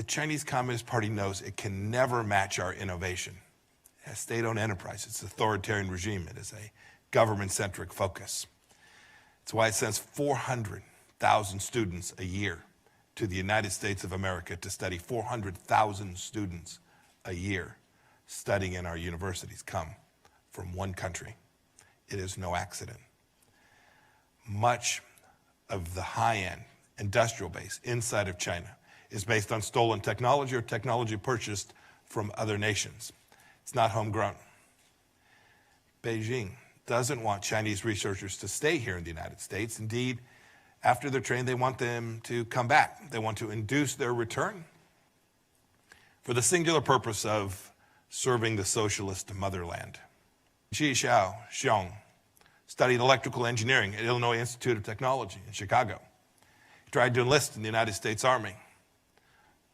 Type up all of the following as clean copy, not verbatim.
The Chinese Communist Party knows it can never match our innovation. It has state-owned enterprise. It's an authoritarian regime. It is a government-centric focus. It's why it sends 400,000 students a year to the United States of America to study. 400,000 students a year studying in our universities come from one country. It is no accident. Much of the high-end industrial base inside of China is based on stolen technology or technology purchased from other nations. It's not homegrown. Beijing doesn't want Chinese researchers to stay here in the United States. Indeed, after they're trained, they want them to come back. They want to induce their return for the singular purpose of serving the socialist motherland. Ji Xiong studied electrical engineering at Illinois Institute of Technology in Chicago. He tried to enlist in the United States Army.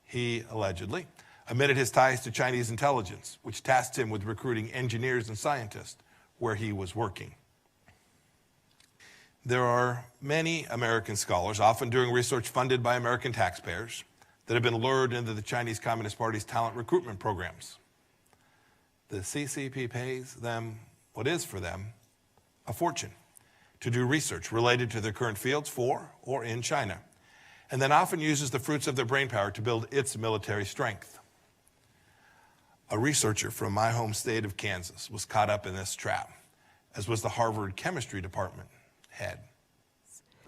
He allegedly omitted his ties to Chinese intelligence, which tasked him with recruiting engineers and scientists where he was working. There are many American scholars, often doing research funded by American taxpayers, that have been lured into the Chinese Communist Party's talent recruitment programs. The CCP pays them what is for them a fortune to do research related to their current fields for or in China, and then often uses the fruits of their brainpower to build its military strength. A researcher from my home state of Kansas was caught up in this trap, as was the Harvard chemistry department head.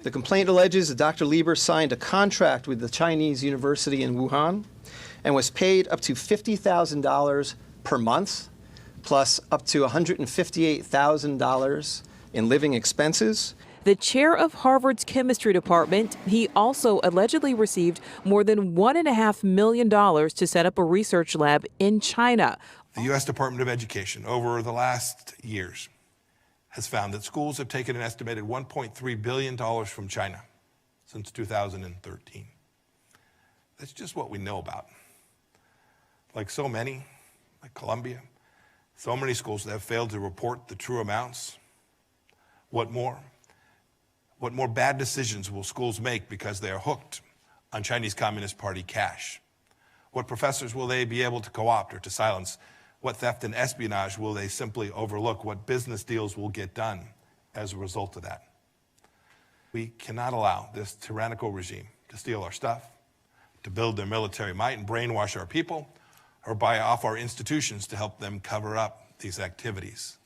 The complaint alleges that Dr. Lieber signed a contract with the Chinese university in Wuhan and was paid up to $50,000 per month, plus up to $158,000 in living expenses. The chair of Harvard's chemistry department, he also allegedly received more than $1.5 million to set up a research lab in China. The U.S. Department of Education, over the last years, has found that schools have taken an estimated $1.3 billion from China since 2013. That's just what we know about. Like so many, like Columbia, so many schools that have failed to report the true amounts. What more bad decisions will schools make because they are hooked on Chinese Communist Party cash? What professors will they be able to co-opt or to silence? What theft and espionage will they simply overlook? What business deals will get done as a result of that? We cannot allow this tyrannical regime to steal our stuff, to build their military might and brainwash our people, or buy off our institutions to help them cover up these activities.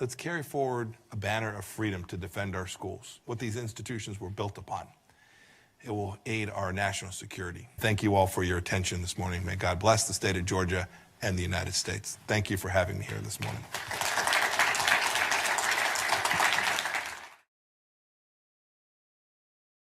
Let's carry forward a banner of freedom to defend our schools, what these institutions were built upon. It will aid our national security. Thank you all for your attention this morning. May God bless the state of Georgia and the United States. Thank you for having me here this morning.